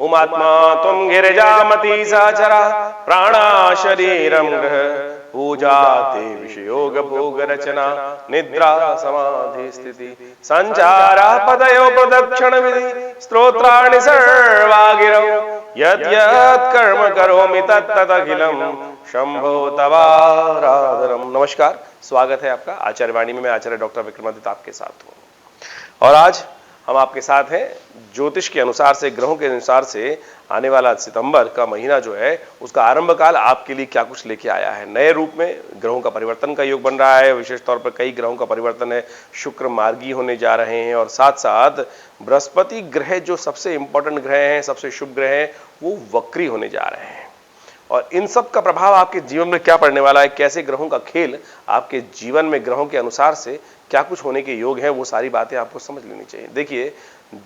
उमात्मा तुम गिरिजामती साचरा प्राणा शरीरम ग्रह पूजा ते विषयोग भोग रचना निद्रा समाधि स्थिति संचारा पदयो प्रदक्षिण विधि स्तोत्राणि सर्वा गिरौ यत् यत् कर्म करोमि तत्तत् अखिलम शंभो तवाराधनम। नमस्कार, स्वागत है आपका आचार्य वाणी में। मैं आचार्य डॉक्टर विक्रमादित्य आपके साथ हूं और आज हम आपके साथ हैं ज्योतिष के अनुसार से, ग्रहों के अनुसार से आने वाला सितंबर का महीना जो है उसका आरंभ काल आपके लिए क्या कुछ लेके आया है। नए रूप में ग्रहों का परिवर्तन का योग बन रहा है। विशेष तौर पर कई ग्रहों का परिवर्तन है। शुक्र मार्गी होने जा रहे हैं और साथ साथ बृहस्पति ग्रह जो सबसे इंपॉर्टेंट ग्रह हैं, सबसे शुभ ग्रह हैं, वो वक्री होने जा रहे हैं। और इन सब का प्रभाव आपके जीवन में क्या पड़ने वाला है, कैसे ग्रहों का खेल आपके जीवन में ग्रहों के अनुसार से क्या कुछ होने के योग हैं, वो सारी बातें आपको समझ लेनी चाहिए। देखिए,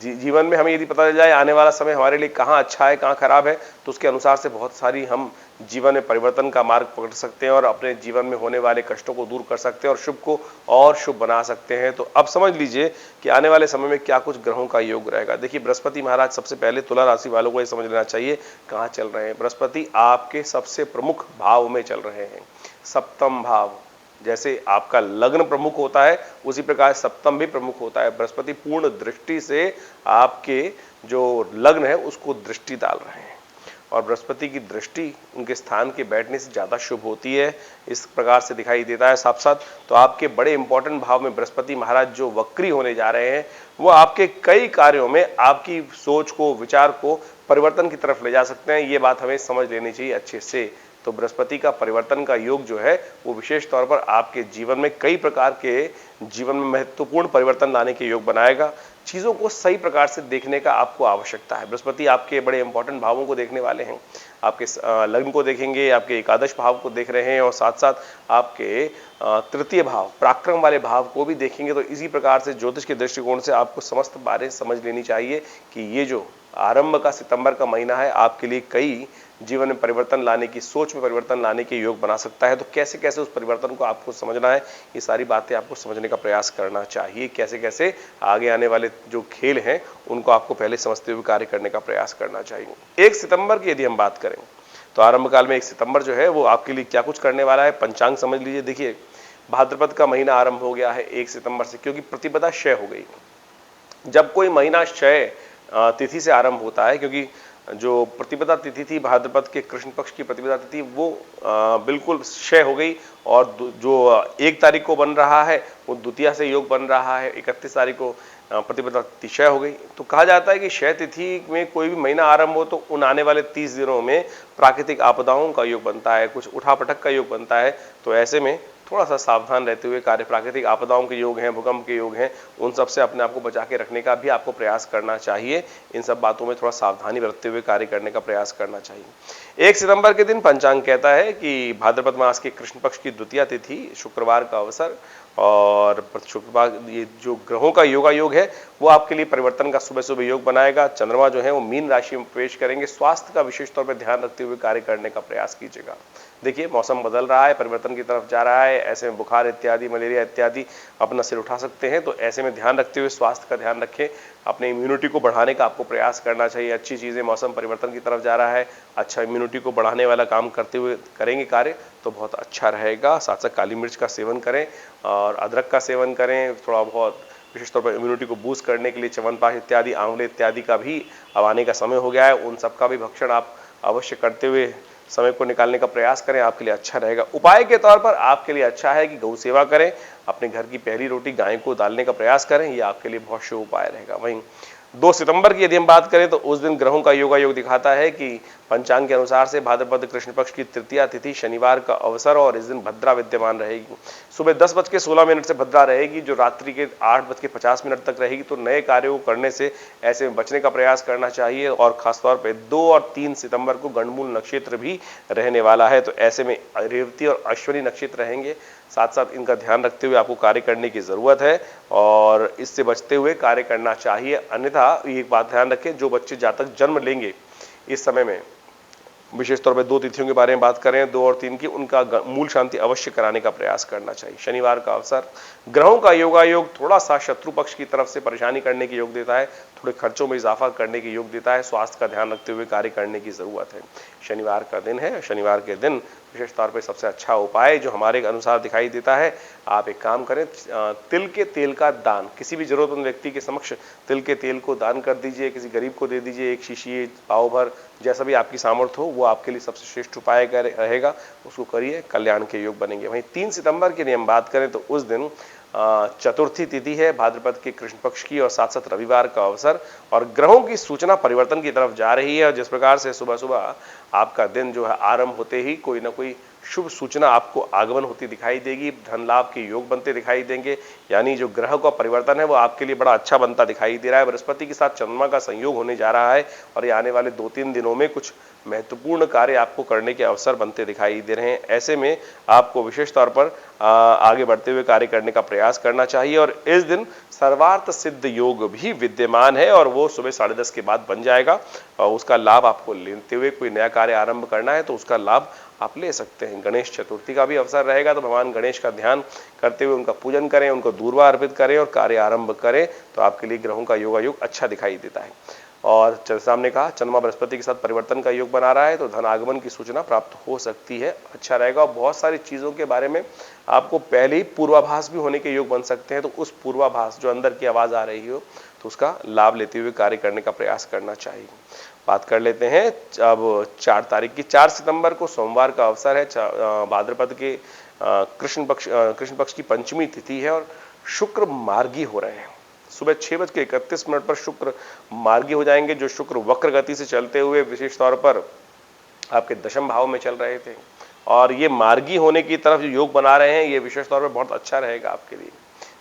जीवन में हमें यदि पता चल जाए आने वाला समय हमारे लिए कहाँ अच्छा है, कहाँ खराब है, तो उसके अनुसार से बहुत सारी हम जीवन में परिवर्तन का मार्ग पकड़ सकते हैं और अपने जीवन में होने वाले कष्टों को दूर कर सकते हैं और शुभ को और शुभ बना सकते हैं। तो अब समझ लीजिए कि आने वाले समय में क्या कुछ ग्रहों का योग रहेगा। देखिए, बृहस्पति महाराज सबसे पहले तुला राशि वालों को ये समझ लेना चाहिए कहाँ चल रहे हैं। बृहस्पति आपके सबसे प्रमुख भाव में चल रहे हैं, सप्तम भाव। जैसे आपका लग्न प्रमुख होता है उसी प्रकार सप्तम भी प्रमुख होता है। बृहस्पति पूर्ण दृष्टि से आपके जो लग्न है उसको दृष्टि डाल रहे हैं और बृहस्पति की दृष्टि उनके स्थान के बैठने से ज्यादा शुभ होती है, इस प्रकार से दिखाई देता है साफ साफ। तो आपके बड़े इंपॉर्टेंट भाव में बृहस्पति महाराज जो वक्री होने जा रहे हैं वो आपके कई कार्यों में आपकी सोच को, विचार को परिवर्तन की तरफ ले जा सकते हैं। ये बात हमें समझ लेनी चाहिए अच्छे से। तो बृहस्पति का परिवर्तन का योग जो है वो विशेष तौर पर आपके जीवन में कई प्रकार के जीवन में महत्वपूर्ण परिवर्तन लाने के योग बनाएगा। चीजों को सही प्रकार से देखने का आपको आवश्यकता है। बृहस्पति आपके बड़े इंपॉर्टेंट भावों को देखने वाले हैं। आपके लग्न को देखेंगे, आपके एकादश भाव को देख रहे हैं और साथ साथ आपके तृतीय भाव, पराक्रम वाले भाव को भी देखेंगे। तो इसी प्रकार से ज्योतिष के दृष्टिकोण से आपको समस्त बातें समझ लेनी चाहिए कि ये जो आरंभ का सितंबर का महीना है आपके लिए कई जीवन में परिवर्तन लाने की, सोच में परिवर्तन लाने के योग बना सकता है। तो कैसे कैसे उस परिवर्तन को आपको समझना है, ये सारी बातें आपको समझने का प्रयास करना चाहिए। कैसे कैसे आगे आने वाले जो खेल हैं उनको आपको पहले समझते हुए कार्य करने का प्रयास करना चाहिए। 1 सितंबर की यदि हम बात करें तो आरंभ काल में 1 सितंबर जो है वो आपके लिए क्या कुछ करने वाला है, पंचांग समझ लीजिए। देखिए, भाद्रपद का महीना आरंभ हो गया है 1 सितंबर से, क्योंकि प्रतिपदा क्षय हो गई। जब कोई महीना क्षय तिथि से आरंभ होता है, क्योंकि जो प्रतिपदा तिथि थी भाद्रपद के कृष्ण पक्ष की प्रतिपदा तिथि वो बिल्कुल क्षय हो गई और जो 1 तारीख को बन रहा है वो द्वितीया से योग बन रहा है। 31 तारीख को प्रतिपदा तिथि क्षय हो गई। तो कहा जाता है कि क्षय तिथि में कोई भी महीना आरंभ हो तो उन आने वाले 30 दिनों में प्राकृतिक आपदाओं का योग बनता है, कुछ उठापटक का योग बनता है। तो ऐसे में थोड़ा सा सावधान रहते हुए कार्य, प्राकृतिक आपदाओं के योग हैं, भूकंप के योग हैं, उन सब से अपने आप को बचा के रखने का भी आपको प्रयास करना चाहिए। इन सब बातों में थोड़ा सावधानी बरतते हुए कार्य करने का प्रयास करना चाहिए। 1 सितंबर के दिन पंचांग कहता है कि भाद्रपद मास के कृष्ण पक्ष की द्वितीया तिथि, शुक्रवार का अवसर और शुक्रवार, ये जो ग्रहों का योग है वो आपके लिए परिवर्तन का सुबह सुबह योग बनाएगा। चंद्रमा जो है वो मीन राशि में प्रवेश करेंगे। स्वास्थ्य का विशेष तौर पर ध्यान रखते हुए कार्य करने का प्रयास कीजिएगा। देखिए, मौसम बदल रहा है, परिवर्तन की तरफ जा रहा है। ऐसे में बुखार इत्यादि, मलेरिया इत्यादि अपना सिर उठा सकते हैं। तो ऐसे में ध्यान रखते हुए स्वास्थ्य का ध्यान रखें। अपने इम्यूनिटी को बढ़ाने का आपको प्रयास करना चाहिए। अच्छी चीज़ें, मौसम परिवर्तन की तरफ जा रहा है, अच्छा इम्यूनिटी को बढ़ाने वाला काम करते हुए करेंगे कार्य तो बहुत अच्छा रहेगा। साथ साथ काली मिर्च का सेवन करें और अदरक का सेवन करें। थोड़ा बहुत विशेष तौर पर इम्यूनिटी को बूस्ट करने के लिए च्यवनप्राश इत्यादि, आंवले इत्यादि का भी अब आने का समय हो गया है। उन सब का भी भक्षण आप अवश्य करते हुए समय को निकालने का प्रयास करें, आपके लिए अच्छा रहेगा। उपाय के तौर पर आपके लिए अच्छा है कि गौ सेवा करें, अपने घर की पहली रोटी गाय को डालने का प्रयास करें, ये आपके लिए बहुत शुभ उपाय रहेगा। वहीं 2 सितंबर की यदि हम बात करें तो उस दिन ग्रहों का योग दिखाता है कि पंचांग के अनुसार से भाद्रपद कृष्ण पक्ष की तृतीया तिथि शनिवार का अवसर और इस दिन भद्रा विद्यमान रहेगी। सुबह 10:16 से भद्रा रहेगी, जो रात्रि के 8:50 तक रहेगी। तो नए कार्यों को करने से ऐसे में बचने का प्रयास करना चाहिए और खासतौर पर 2 और 3 सितंबर को गंडमूल नक्षत्र भी रहने वाला है। तो ऐसे में रेवती और अश्विनी नक्षत्र रहेंगे। साथ साथ इनका ध्यान रखते हुए आपको कार्य करने की जरूरत है और इससे बचते हुए कार्य करना चाहिए। अन्यथा एक बात ध्यान रखें, जो बच्चे जातक जन्म लेंगे इस समय में विशेष तौर पे 2 तिथियों के बारे में बात करें, 2 और 3 की, उनका मूल शांति अवश्य कराने का प्रयास करना चाहिए। शनिवार का अवसर, ग्रहों का योगायोग थोड़ा सा शत्रु पक्ष की तरफ से परेशानी करने की योग देता है, थोड़े खर्चों में इजाफा करने की योग देता है, स्वास्थ्य का ध्यान रखते हुए कार्य करने की जरूरत है। शनिवार का दिन है, शनिवार के दिन विशेष तौर पर सबसे अच्छा उपाय जो हमारे अनुसार दिखाई देता है, आप एक काम करें, तिल के तेल का दान, किसी भी जरूरतमंद व्यक्ति के समक्ष तिल के तेल को दान कर दीजिए, किसी गरीब को दे दीजिए, एक शीशी, पाव भर, जैसा भी आपकी सामर्थ्य हो वो आपके लिए सबसे श्रेष्ठ उपाय रहेगा, उसको करिए, कल्याण के योग बनेंगे। वहीं 3 सितंबर की हम बात करें तो उस दिन चतुर्थी तिथि है भाद्रपद के कृष्ण पक्ष की, और साथ साथ रविवार का अवसर, और ग्रहों की सूचना परिवर्तन की तरफ जा रही है, और जिस प्रकार से सुबह सुबह आपका दिन जो है आरंभ होते ही कोई ना कोई शुभ सूचना आपको आगमन होती दिखाई देगी, धन लाभ के योग बनते दिखाई देंगे, यानी जो ग्रह का परिवर्तन है वो आपके लिए बड़ा अच्छा बनता दिखाई दे रहा है। बृहस्पति के साथ चंद्रमा का संयोग होने जा रहा है, और ये आने वाले 2-3 दिनों में कुछ महत्वपूर्ण कार्य आपको करने के अवसर बनते दिखाई दे रहे हैं। ऐसे में आपको विशेष तौर पर आगे बढ़ते हुए कार्य करने का प्रयास करना चाहिए, और इस दिन सर्वार्थ सिद्ध योग भी विद्यमान है, और वो सुबह 10:30 के बाद बन जाएगा, और उसका लाभ आपको लेते हुए कोई नया कार्य आरंभ करना है तो उसका लाभ आप ले सकते हैं। गणेश चतुर्थी का भी अवसर रहेगा, तो भगवान गणेश का ध्यान करते हुए उनका पूजन करें, उनको दूर्वा अर्पित करें और कार्य आरंभ करें, तो आपके लिए ग्रहों का योगायोग अच्छा दिखाई देता है। और सामने कहा चंद्रमा बृहस्पति के साथ परिवर्तन का योग बना रहा है, तो धन आगमन की सूचना प्राप्त हो सकती है, अच्छा रहेगा। और बहुत सारी चीजों के बारे में आपको पहले ही पूर्वाभास भी होने के योग बन सकते हैं, तो उस पूर्वाभास जो अंदर की आवाज आ रही हो तो उसका लाभ लेते हुए कार्य करने का प्रयास करना चाहिए। बात कर लेते हैं अब 4 तारीख की, 4 सितंबर को सोमवार का अवसर है, भाद्रपद के कृष्ण पक्ष की पंचमी तिथि है, और शुक्र मार्गी हो रहे हैं। सुबह 6:31 पर शुक्र मार्गी हो जाएंगे, जो शुक्र वक्र गति से चलते हुए विशेष तौर पर आपके दशम भाव में चल रहे थे, और ये मार्गी होने की तरफ जो योग बना रहे हैं, ये विशेष तौर पर बहुत अच्छा रहेगा आपके लिए।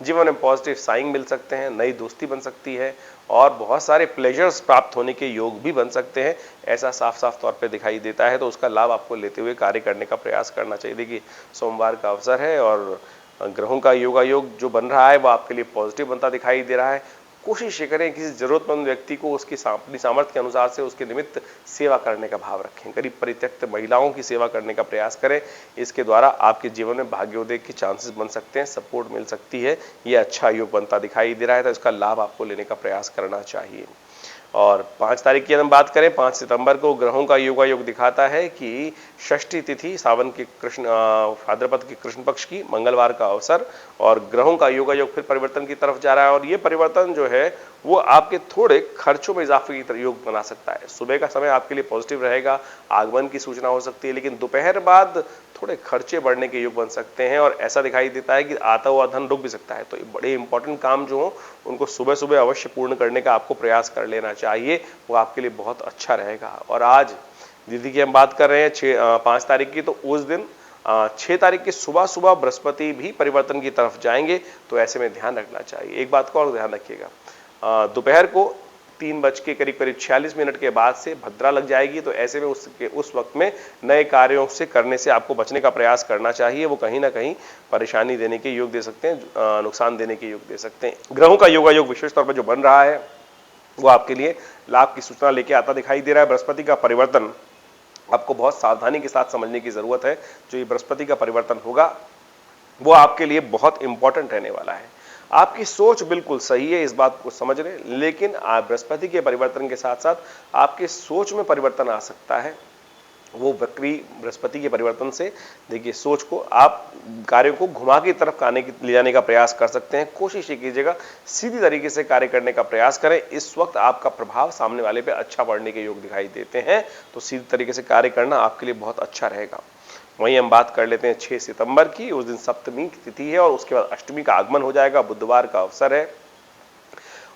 जीवन में पॉजिटिव साइन मिल सकते हैं, नई दोस्ती बन सकती है, और बहुत सारे प्लेजर्स प्राप्त होने के योग भी बन सकते हैं, ऐसा साफ साफ तौर पे दिखाई देता है, तो उसका लाभ आपको लेते हुए कार्य करने का प्रयास करना चाहिए। देखिए सोमवार का अवसर है, और ग्रहों का योगायोग जो बन रहा है वो आपके लिए पॉजिटिव बनता दिखाई दे रहा है। कोशिश ये करें किसी जरूरतमंद व्यक्ति को उसकी अपनी सामर्थ्य के अनुसार से उसके निमित्त सेवा करने का भाव रखें, गरीब परित्यक्त महिलाओं की सेवा करने का प्रयास करें, इसके द्वारा आपके जीवन में भाग्योदय के चांसेस बन सकते हैं, सपोर्ट मिल सकती है, ये अच्छा योग बनता दिखाई दे रहा है, तो इसका लाभ आपको लेने का प्रयास करना चाहिए। और 5 तारीख की हम बात करें, 5 सितंबर को ग्रहों का योगायोग दिखाता है कि षष्ठी तिथि सावन के भाद्रपद के कृष्ण पक्ष की, मंगलवार का अवसर, और ग्रहों का योगायोग फिर परिवर्तन की तरफ जा रहा है, और ये परिवर्तन जो है वो आपके थोड़े खर्चों में इजाफे की योग बना सकता है। सुबह का समय आपके लिए पॉजिटिव रहेगा, आगमन की सूचना हो सकती है, लेकिन दोपहर बाद थोड़े खर्चे बढ़ने के योग बन सकते हैं, और ऐसा दिखाई देता है कि आता हुआ धन रुक भी सकता है। तो बड़े इंपॉर्टेंट काम जो हो उनको सुबह सुबह अवश्य पूर्ण करने का आपको प्रयास कर लेना चाहिए, वो आपके लिए बहुत अच्छा रहेगा। और आज दीदी की हम बात कर रहे हैं 5 तारीख की, तो उस दिन 6 तारीख की सुबह सुबह बृहस्पति भी परिवर्तन की तरफ जाएंगे, तो ऐसे में ध्यान रखना चाहिए। एक बात को और ध्यान रखिएगा, दोपहर को 3 बज के करीब 46 मिनट के बाद से भद्रा लग जाएगी, तो ऐसे में उस वक्त में नए कार्यों से करने से आपको बचने का प्रयास करना चाहिए, वो कहीं ना कहीं परेशानी देने के योग दे सकते हैं, नुकसान देने के योग दे सकते हैं। ग्रहों का योगायोग विशेष तौर पर जो बन रहा है वो आपके लिए लाभ की सूचना लेके आता दिखाई दे रहा है। बृहस्पति का परिवर्तन आपको बहुत सावधानी के साथ समझने की जरूरत है। जो ये बृहस्पति का परिवर्तन होगा वो आपके लिए बहुत इंपॉर्टेंट रहने वाला है। आपकी सोच बिल्कुल सही है, इस बात को समझ रहे, लेकिन आप बृहस्पति के परिवर्तन के साथ साथ आपके सोच में परिवर्तन आ सकता है। वो वक्री बृहस्पति के परिवर्तन से देखिए सोच को आप कार्यों को घुमा की तरफ ले जाने का प्रयास कर सकते हैं। कोशिश ये कीजिएगा सीधी तरीके से कार्य करने का प्रयास करें। इस वक्त आपका प्रभाव सामने वाले पे अच्छा पड़ने के योग दिखाई देते हैं, तो सीधी तरीके से कार्य करना आपके लिए बहुत अच्छा रहेगा। वहीं हम बात कर लेते हैं 6 सितंबर की, उस दिन सप्तमी की तिथि है, और उसके बाद अष्टमी का आगमन हो जाएगा, बुधवार का अवसर है।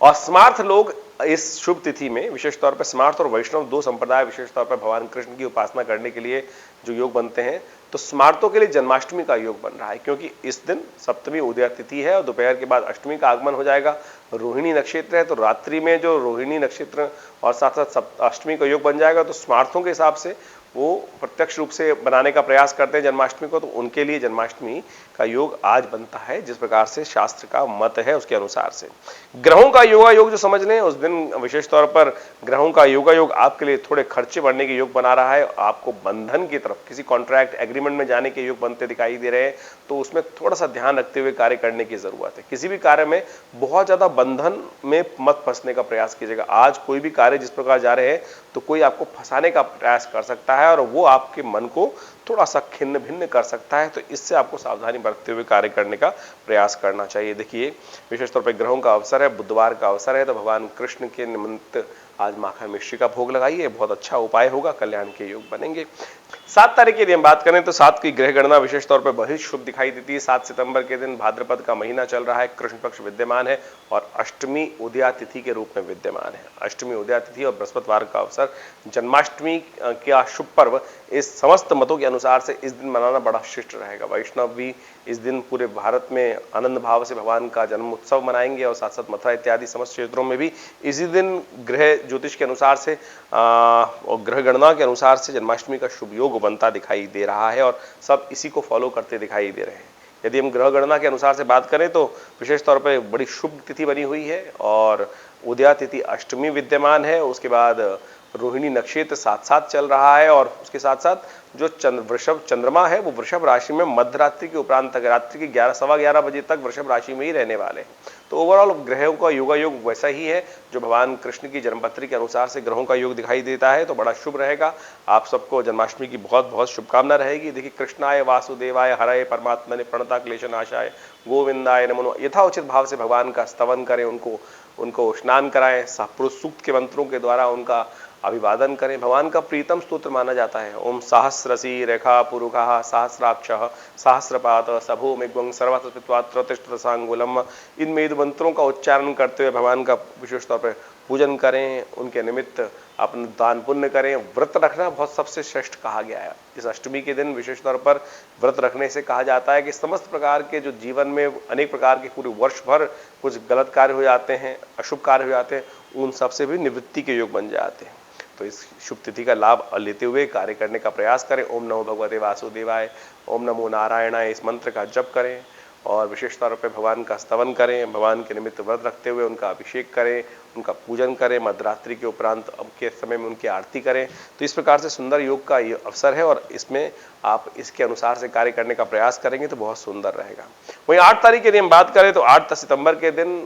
और स्मार्थ लोग इस शुभ तिथि में विशेष तौर पर स्मार्थ और वैष्णव 2 संप्रदाय विशेष तौर पर भगवान कृष्ण की उपासना करने के लिए जो योग बनते हैं, तो स्मार्तों के लिए जन्माष्टमी का योग बन रहा है, क्योंकि इस दिन सप्तमी उदय तिथि है और दोपहर के बाद अष्टमी का आगमन हो जाएगा। रोहिणी नक्षत्र है, तो रात्रि में जो रोहिणी नक्षत्र और साथ साथ अष्टमी का योग बन जाएगा, तो स्मार्थों के हिसाब से वो प्रत्यक्ष रूप से बनाने का प्रयास करते हैं जन्माष्टमी को, तो उनके लिए जन्माष्टमी का योग आज बनता है जिस प्रकार से शास्त्र का मत है उसके अनुसार से। ग्रहों का योगा योग जो समझ लें, उस दिन विशेष तौर पर ग्रहों का योगा योग आपके लिए थोड़े खर्चे बढ़ने के योग बना रहा है। आपको बंधन की तरफ, किसी कॉन्ट्रैक्ट एग्रीमेंट में जाने के योग बनते दिखाई दे रहे हैं, तो उसमें थोड़ा सा ध्यान रखते हुए कार्य करने की जरूरत है। किसी भी कार्य में बहुत ज्यादा बंधन में मत फंसने का प्रयास कीजिएगा। आज कोई भी कार्य जिस प्रकार जा रहे हैं तो कोई आपको फंसाने का प्रयास कर सकता है और वो आपके मन को थोड़ा सा खिन्न भिन्न कर सकता है, तो इससे आपको सावधानी बरतते हुए कार्य करने का प्रयास करना चाहिए। देखिए, विशेष तौर पर ग्रहों का अवसर है, बुधवार का अवसर है, तो भगवान कृष्ण के निमित्त आज माखन मिश्री का भोग लगाइए, बहुत अच्छा उपाय होगा, कल्याण के योग बनेंगे। 7 तारीख की यदि हम बात करें तो 7 की ग्रह गणना विशेष तौर पर बहुत शुभ दिखाई देती है। 7 सितंबर के दिन भाद्रपद का महीना चल रहा है, कृष्ण पक्ष विद्यमान है और अष्टमी उदया तिथि के रूप में विद्यमान है। अष्टमी उदया तिथि और बृहस्पतिवार का अवसर, जन्माष्टमी का शुभ पर्व इस समस्त मतों के अनुसार से इस दिन मनाना बड़ा शिष्ट रहेगा। वैष्णव भी इस दिन पूरे भारत में आनंद भाव से भगवान का जन्म उत्सव मनाएंगे और साथ साथ मथुरा इत्यादि समस्त क्षेत्रों में भी इसी दिन ग्रह ज्योतिष के अनुसार से और ग्रह गणना के अनुसार से जन्माष्टमी का शुभ योग बनता दिखाई दे रहा है और सब इसी को फॉलो करते दिखाई दे रहे हैं। यदि हम ग्रह गणना के अनुसार से बात करें तो विशेष तौर पर बड़ी शुभ तिथि बनी हुई है और उदया तिथि अष्टमी विद्यमान है। उसके बाद रोहिणी नक्षत्र साथ साथ चल रहा है और उसके साथ साथ जो वृषभ चंद्रमा है वो वृषभ राशि में मध्यरात्रि के उपरांत तक, रात्रि के 11 सवा 11 बजे तक वृषभ राशि में ही रहने वाले हैं। तो ओवरऑल ग्रहों का योगा योग वैसा ही है जो भगवान कृष्ण की जन्मपत्री के अनुसार से ग्रहों का योग दिखाई देता है, तो बड़ा शुभ रहेगा। आप सबको जन्माष्टमी की बहुत बहुत शुभकामना रहेगी। देखिए, कृष्णाय वासुदेवाय हरये परमात्मने प्रणता क्लेशनाशाय गोविंदाय नमो, यथाउचित भाव से भगवान का स्तवन करें, उनको स्नान कराएं, पुरुष सूक्त के मंत्रों के द्वारा उनका अभिवादन करें। भगवान का प्रीतम स्तोत्र माना जाता है ओम सहस्रसी रेखा पुरुषः सहस्राक्षः सहस्रपात सभो मेघ्वं सर्वतस्पित्वात्रतिष्ठसांगुलम। इन मेद मंत्रों का उच्चारण करते हुए भगवान का विशेष तौर पर पूजन करें, उनके निमित्त अपना दान पुण्य करें। व्रत रखना बहुत सबसे श्रेष्ठ कहा गया है। इस अष्टमी के दिन विशेष तौर पर व्रत रखने से कहा जाता है कि समस्त प्रकार के जो जीवन में अनेक प्रकार के पूरे वर्ष भर कुछ गलत कार्य हो जाते हैं, अशुभ कार्य हो जाते हैं, उन सबसे भी निवृत्ति के योग बन जाते हैं। तो इस शुभ तिथि का लाभ लेते हुए कार्य करने का प्रयास करें। ओम नमो भगवते वासुदेवाय, ओम नमो नारायणाय, इस मंत्र का जप करें और विशेष तौर पर भगवान का स्तवन करें। भगवान के निमित्त व्रत रखते हुए उनका अभिषेक करें, उनका पूजन करें, मध्यरात्रि के उपरांत के समय में उनकी आरती करें। तो इस प्रकार से सुंदर योग का ये अवसर है और इसमें आप इसके अनुसार से कार्य करने का प्रयास करेंगे तो बहुत सुंदर रहेगा। वहीं 8 तारीख यदि हम बात करें तो 8 सितंबर के दिन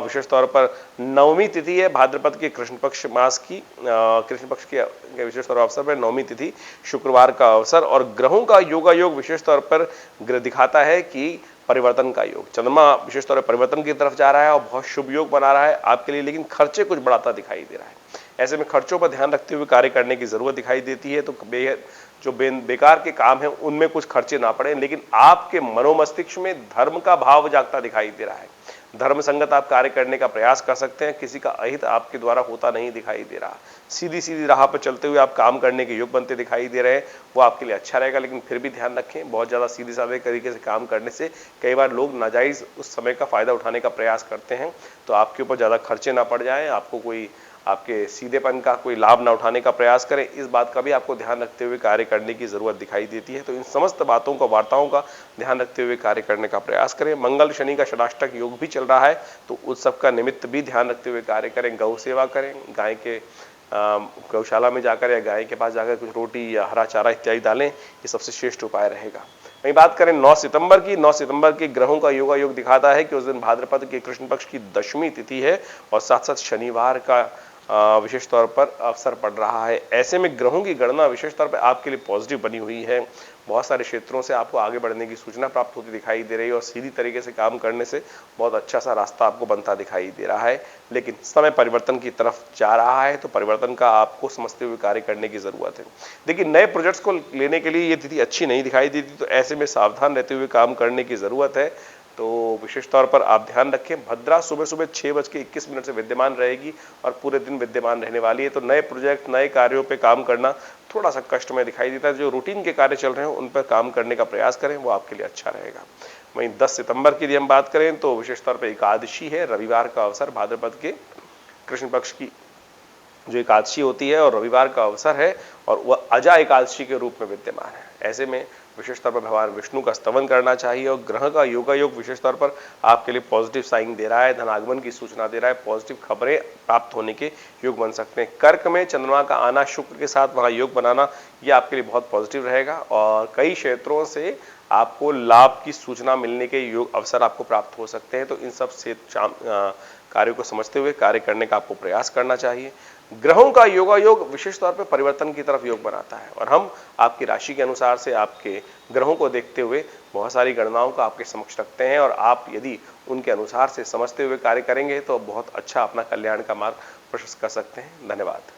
विशेष तौर पर नवमी तिथि है भाद्रपद के कृष्ण पक्ष मास की, कृष्ण पक्ष के विशेष तौर अवसर पर नवमी तिथि शुक्रवार का अवसर और ग्रहों का योगा योग विशेष तौर पर दिखाता है कि परिवर्तन का योग, चंद्रमा विशेष तौर पर परिवर्तन की तरफ जा रहा है और बहुत शुभ योग बना रहा है आपके लिए, लेकिन खर्चे कुछ बढ़ाता दिखाई दे रहा है। ऐसे में खर्चों पर ध्यान रखते हुए कार्य करने की जरूरत दिखाई देती है। तो जो बेकार के काम है उनमें कुछ खर्चे ना पड़े, लेकिन आपके मनोमस्तिष्क में धर्म का भाव जागता दिखाई दे रहा है। धर्म संगत आप कार्य करने का प्रयास कर सकते हैं, किसी का अहित आपके द्वारा होता नहीं दिखाई दे रहा। सीधी राह पर चलते हुए आप काम करने के योग बनते दिखाई दे रहे हैं, वो आपके लिए अच्छा रहेगा। लेकिन फिर भी ध्यान रखें, बहुत ज्यादा सीधे साधे तरीके से काम करने से कई बार लोग नाजायज उस समय का फायदा उठाने का प्रयास करते हैं, तो आपके ऊपर ज्यादा खर्चे ना पड़ जाए, आपको कोई आपके सीधेपन का कोई लाभ ना उठाने का प्रयास करें, इस बात का भी आपको ध्यान रखते हुए कार्य करने की जरूरत दिखाई देती है। तो इन समस्त बातों का, वार्ताओं का ध्यान रखते हुए कार्य करने का प्रयास करें। मंगल शनि का षडाष्टक योग भी चल रहा है, तो उस सब का निमित्त भी ध्यान रखते हुए कार्य करें। गौ सेवा करें, गाय के गौशाला में जाकर या गाय के पास जाकर कुछ रोटी या हरा चारा इत्यादि डालें, ये सबसे श्रेष्ठ उपाय रहेगा। वहीं बात करें 9 सितंबर की, 9 सितंबर के ग्रहों का योगा योग दिखाता है कि उस दिन भाद्रपद के कृष्ण पक्ष की दशमी तिथि है और साथ साथ शनिवार का विशेष तौर पर अवसर पड़ रहा है। ऐसे में ग्रहों की गणना विशेष तौर पर आपके लिए पॉजिटिव बनी हुई है। बहुत सारे क्षेत्रों से आपको आगे बढ़ने की सूचना प्राप्त होती दिखाई दे रही है और सीधी तरीके से काम करने से बहुत अच्छा सा रास्ता आपको बनता दिखाई दे रहा है। लेकिन समय परिवर्तन की तरफ जा रहा है, तो परिवर्तन का आपको समझते हुए कार्य करने की जरूरत है। देखिए, नए प्रोजेक्ट्स को लेने के लिए ये तिथि अच्छी नहीं दिखाई देती, तो ऐसे में सावधान रहते हुए काम करने की जरूरत है। तो विशेष तौर पर आप ध्यान रखें, भद्रा सुबह 6:21 से विद्यमान रहेगी और पूरे दिन विद्यमान रहने वाली है। तो नए प्रोजेक्ट, नए कार्यों पे काम करना थोड़ा सा कष्टमय दिखाई देता है। जो रूटीन के कार्य चल रहे हैं उन पर काम करने का प्रयास करें, वो आपके लिए अच्छा रहेगा। वहीं 10 सितंबर की यदि हम बात करें तो विशेष तौर पर एकादशी है, रविवार का अवसर, भाद्रपद के कृष्ण पक्ष की जो एकादशी होती है और रविवार का अवसर है और वह अजा एकादशी के रूप में विद्यमान है। ऐसे में विशेष तौर पर भगवान विष्णु का स्तवन करना चाहिए और ग्रह का योगायोग विशेष तौर पर आपके लिए पॉजिटिव साइन दे रहा है, धनागमन की सूचना दे रहा है, पॉजिटिव खबरें प्राप्त होने के योग बन सकते हैं। कर्क में चंद्रमा का आना, शुक्र के साथ वहां योग बनाना, यह आपके लिए बहुत पॉजिटिव रहेगा और कई क्षेत्रों से आपको लाभ की सूचना मिलने के योग अवसर आपको प्राप्त हो सकते हैं। तो इन सब से कार्यों को समझते हुए कार्य करने का आपको प्रयास करना चाहिए। ग्रहों का योगायोग विशेष तौर पर परिवर्तन की तरफ योग बनाता है और हम आपकी राशि के अनुसार से आपके ग्रहों को देखते हुए बहुत सारी गणनाओं को आपके समक्ष रखते हैं और आप यदि उनके अनुसार से समझते हुए कार्य करेंगे तो बहुत अच्छा अपना कल्याण का मार्ग प्रशस्त कर सकते हैं। धन्यवाद।